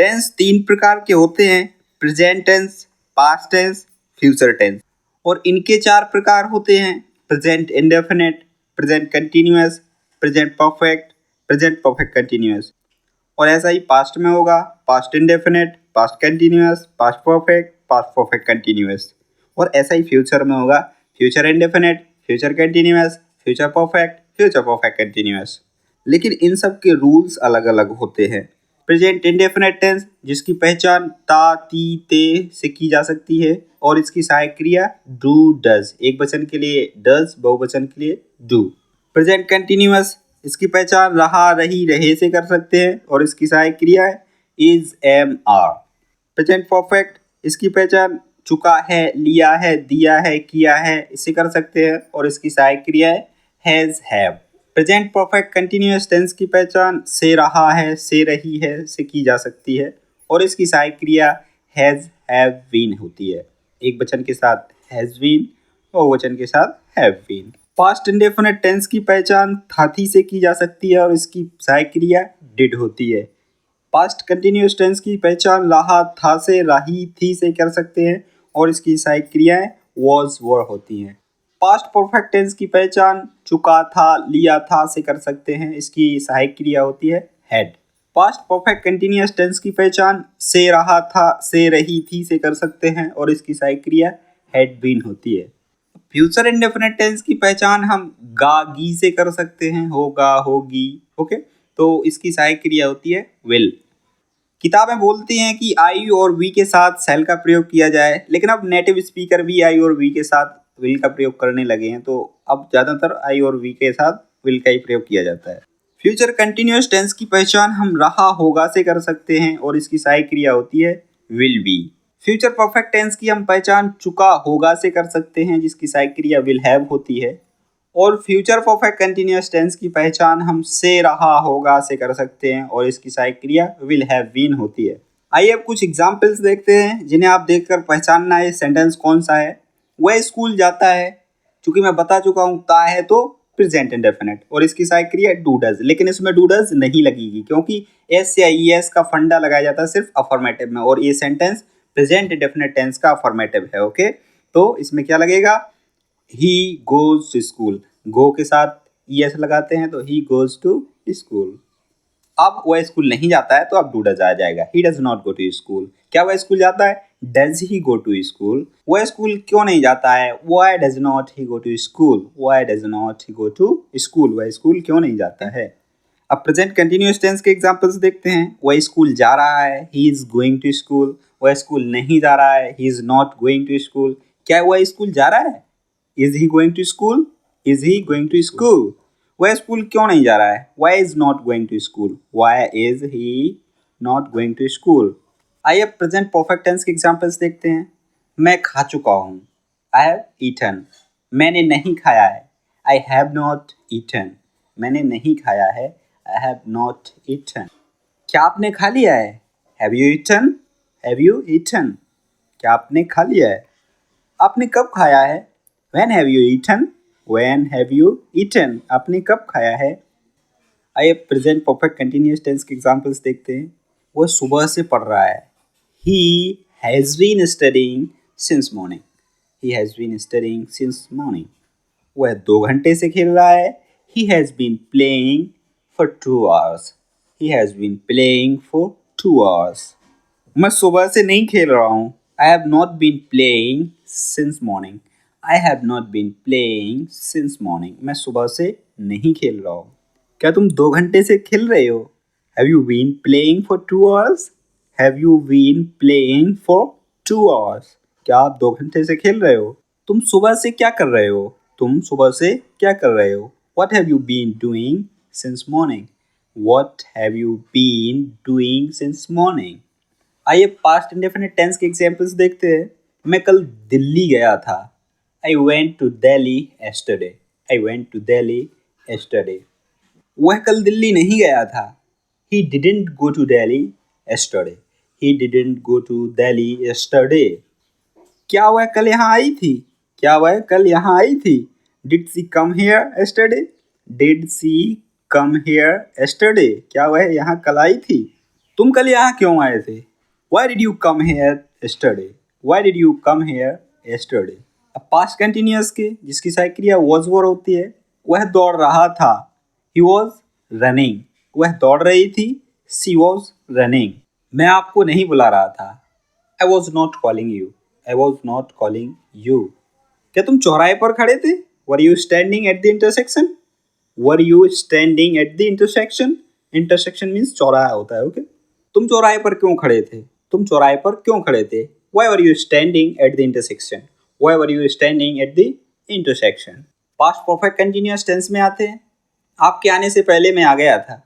Tense 3 प्रकार के होते हैं, present tense, past tense, future tense. और इनके 4 प्रकार होते हैं, present indefinite, present continuous, present perfect continuous. और ऐसा ही पास्ट में होगा, past indefinite, past continuous, past perfect continuous. और ऐसा ही फ्यूचर में होगा, future indefinite, future continuous, future perfect continuous. लेकिन इन सब के रूल्स अलग अलग होते हैं। प्रेजेंट इंडेफिनिट टेंस जिसकी पहचान ता, ती, ते से की जा सकती है और इसकी सहायक क्रिया डू, डज, एक वचन के लिए डज, बहुवचन के लिए डू। प्रेजेंट कंटिन्यूअस इसकी पहचान रहा, रही, रहे से कर सकते हैं और इसकी सहायक क्रिया है is, am, are. Present perfect इसकी पहचान चुका है, लिया है, दिया है, किया है, इससे कर सकते हैं और इसकी सहायक क्रिया है has, have. Present perfect continuous tense की पहचान से रहा है, से रही है से की जा सकती है और इसकी सहायक क्रिया हैज, हैव, बीन होती है। एक वचन के साथ हैज बीन, बहुवचन के साथ have been. Past indefinite tense की पहचान था, थी से की जा सकती है और इसकी सहायक क्रिया डिड होती है। पास्ट कंटिन्यूअस टेंस की पहचान रहा, था से, रही, थी से कर सकते हैं और इसकी सहायक क्रियाएं was, were होती हैं। पास्ट परफेक्ट टेंस की पहचान चुका था, लिया था से कर सकते हैं, इसकी सहायक क्रिया होती है had। Past perfect continuous tense की पहचान से रहा था, से रही थी से कर सकते हैं और इसकी सहायक क्रिया had been होती है। फ्यूचर इंडेफिनिट टेंस की पहचान हम गा, गी से कर सकते हैं, होगा, होगी, ओके। तो इसकी सहायक क्रिया होती है विल। किताबें बोलती हैं कि आई और वी के साथ सेल का प्रयोग किया जाए, लेकिन अब नेटिव स्पीकर भी आई और वी के साथ विल का प्रयोग करने लगे हैं, तो अब ज़्यादातर आई और वी के साथ विल का ही प्रयोग किया जाता है। फ्यूचर कंटिन्यूअस टेंस की पहचान हम रहा, होगा से कर सकते हैं और इसकी सहायक क्रिया होती है will be. Future perfect tense की हम पहचान चुका, होगा से कर सकते हैं जिसकी सहायक क्रिया विल हैव होती है। और फ्यूचर परफेक्ट कंटिन्यूअस टेंस की पहचान हम से रहा, होगा से कर सकते हैं और इसकी सहायक क्रिया विल हैव बीन होती है। आइए अब कुछ एग्जांपल्स देखते हैं जिन्हें आप देखकर पहचानना है सेंटेंस कौन सा है। वह स्कूल जाता है, चूंकि मैं बता चुका हूँ ता है तो प्रेजेंट इंडेफिनिट और इसकी सहायक क्रिया डू डज, लेकिन इसमें डू डज नहीं लगेगी क्योंकि एस या ई एस का फंडा लगाया जाता है सिर्फ अफर्मेटिव में और ये सेंटेंस प्रेजेंट इंडेफिनिट टेंस का अफर्मेटिव है, ओके। तो इसमें क्या लगेगा, ही गोज टू स्कूल, गो के साथ ईएस लगाते हैं तो ही गोज टू स्कूल। अब वह स्कूल नहीं जाता है तो अब डू डज आ जाएगा, he does not go to school. क्या वह स्कूल जाता है, does he go to school. वह स्कूल क्यों नहीं जाता है, why does not he go to school, why does not he go to school, वह स्कूल क्यों नहीं जाता है। अब प्रेजेंट कंटिन्यूअस टेंस के एग्जांपल्स देखते हैं। वह स्कूल जा रहा है, he is going to school. वह स्कूल नहीं जा रहा है, he is not going to school. क्या वह स्कूल जा रहा है, is he going to school, is he going to school. वह स्कूल क्यों नहीं जा रहा है, why is not going to school, why is he not going to school. आइए प्रेजेंट परफेक्ट टेंस के एग्जांपल्स देखते हैं। मैं खा चुका हूँ, आई हैव ईटन। मैंने नहीं खाया है, आई हैव नॉट ईटन। मैंने नहीं खाया है, आई हैव नॉट ईटन। क्या आपने खा लिया है, have you eaten, have you eaten. क्या आपने खा लिया है। आपने कब खाया है, when have you eaten, when have you eaten. आपने कब खाया है। आइए प्रेजेंट परफेक्ट कंटिन्यूअस टेंस के एग्जांपल्स देखते हैं। वह सुबह से पढ़ रहा है, he has been studying since morning, he has been studying since morning. वह 2 घंटे से खेल रहा है, he has been playing for 2 hours, he has been playing for 2 hours। मैं सुबह से नहीं खेल रहा हूँ, I have not been playing since morning, I have not been playing since morning। मैं सुबह से नहीं खेल रहा हूँ। क्या तुम 2 घंटे से खेल रहे हो, have you been playing for 2 hours, have you been playing for 2 hours। क्या आप 2 घंटे से खेल रहे हो। तुम सुबह से क्या कर रहे हो, तुम सुबह से क्या कर रहे हो। What have you been doing since morning, what have you been doing since morning। आइए पास्ट इंडेफिनिट टेंस के एग्जांपल्स देखते हैं। मैं कल दिल्ली गया था, I went to Delhi yesterday, I went to Delhi yesterday। वह कल दिल्ली नहीं गया था, he didn't go to Delhi yesterday, he didn't go to Delhi yesterday। क्या वह कल यहाँ आई थी, क्या वह कल यहाँ आई थी। Did she come here yesterday, did she come here yesterday। क्या वह यहाँ कल आई थी। तुम कल यहाँ क्यों आए थे? Why did you come here yesterday? Why did you come here yesterday? अब पास्ट कंटिन्यूअस के जिसकी सहायक क्रिया was were होती है, वह दौड़ रहा था, he was running. वह दौड़ रही थी, she was running. मैं आपको नहीं बुला रहा था, I was not calling you. I was not calling you. क्या तुम चौराहे पर खड़े थे? Were you standing at the intersection? Were you standing at the intersection? Intersection means चौराहा होता है, ओके? तुम चौराहे पर क्यों खड़े थे? तुम चौराहे पर क्यों खड़े थे? Why were you standing at the intersection? Why were you standing at the intersection? Past perfect continuous tense में आते हैं. आपके आने से पहले मैं आ गया था.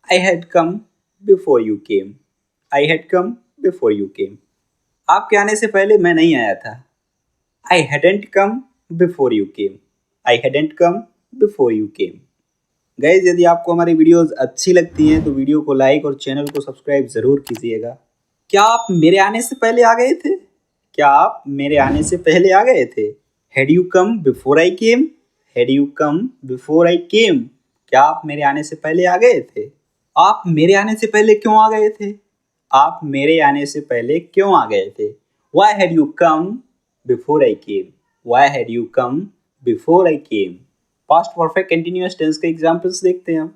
I had come before you came. I had come before you came. आपके आने से पहले मैं नहीं आया था. I hadn't come before you came. I hadn't come before you came. Guys यदि आपको हमारी वीडियोस अच्छी लगती हैं तो वीडियो को लाइक और चैनल को सब्सक्राइब ज़रूर कीजिएगा. क्या आप मेरे आने से पहले आ गए थे? क्या आप मेरे आने से पहले आ गए थे? Had you come before I came? Had you come before I came? क्या आप मेरे आने से पहले आ गए थे? आप मेरे आने से पहले क्यों आ गए थे? आप मेरे आने से पहले क्यों आ गए थे? Why had you come before I came? Why had you come before I came? Past perfect continuous tense के एग्जांपल्स देखते हैं हम.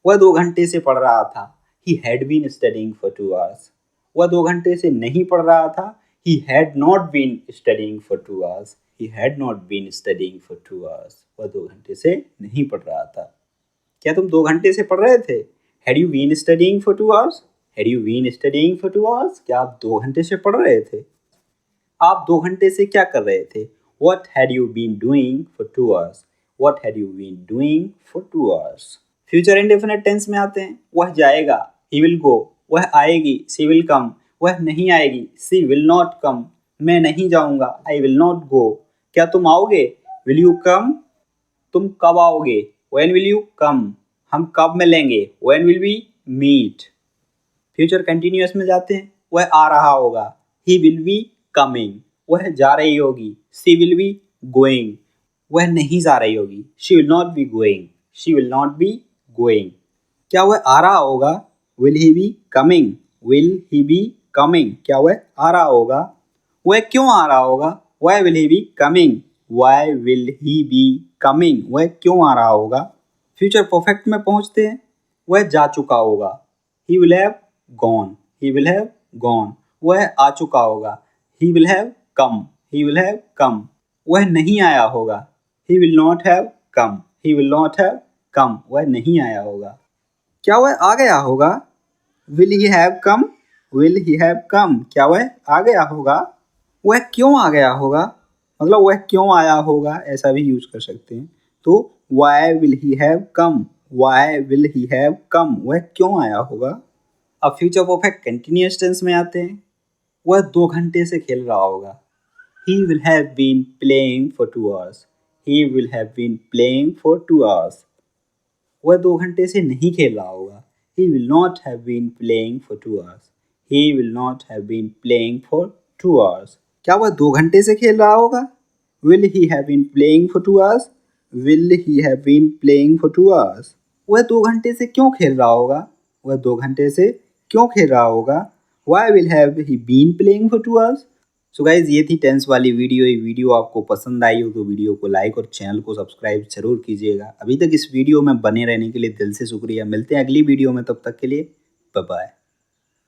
वह 2 घंटे से पढ़ रहा था. He had been studying for 2 hours. वह 2 घंटे से नहीं पढ़ रहा था. He had not been studying for 2 hours. He had not been studying for 2 hours. वह 2 घंटे से नहीं पढ़ रहा था. क्या तुम 2 घंटे से पढ़ रहे थे? Had you been studying for 2 hours? Had you been studying for 2 hours? क्या आप 2 घंटे से पढ़ रहे थे? आप 2 घंटे से क्या कर रहे थे? What had you been doing for 2 hours? What had you been doing for 2 hours? Future indefinite tense में आते हैं. वह जाएगा. He will go. वह आएगी. She will come. वह नहीं आएगी. She will not come. मैं नहीं जाऊंगा. I will not go. क्या तुम आओगे? Will you come? तुम कब आओगे? When will you come? हम कब मिलेंगे? When will we meet? Future continuous में जाते हैं. वह आ रहा होगा. He will be coming. वह जा रही होगी. She will be going. वह नहीं जा रही होगी. She will not be going. She will not be going. क्या वह आ रहा होगा? Will he be coming? Will he be coming? क्या वह आ रहा होगा? वह क्यों आ रहा होगा? Why will he be coming? Why will he be coming? वह क्यों आ रहा होगा? फ्यूचर परफेक्ट में पहुंचते हैं. वह जा चुका होगा. He will have gone. He will have gone. वह आ चुका होगा. He will have come. He will have come. वह नहीं आया होगा. He will not have come. He will not have come. वह नहीं आया होगा. क्या वह आ गया होगा? Will he have come? Will he have come? क्या वह आ गया होगा? वह क्यों आ गया होगा? मतलब वह क्यों आया होगा ऐसा भी यूज कर सकते हैं. तो why will he have come? Why will he have come? वह क्यों आया होगा? अब फ्यूचर परफेक्ट कंटिन्यूअस टेंस में आते हैं. वह 2 घंटे से खेल रहा होगा. He will have been playing for 2 hours. He will have been playing for 2 hours. वह 2 घंटे से नहीं खेल रहा होगा. He will not have been playing for 2 hours. He will not have been playing for 2 hours. क्या वह 2 घंटे से खेल रहा होगा? Will he have been playing for 2 hours? Will he have been playing for 2 hours? वह 2 घंटे से क्यों खेल रहा होगा? वह 2 घंटे से क्यों खेल रहा होगा? Why will have he been playing for 2 hours? So guys ये थी टेंस वाली वीडियो. ये वीडियो आपको पसंद आई हो तो वीडियो को लाइक और चैनल को सब्सक्राइब जरूर कीजिएगा. अभी तक इस वीडियो में बने रहने के लिए दिल से शुक्रिया. मिलते हैं अगली वीडियो में. तब तक के लिए बाय बाय.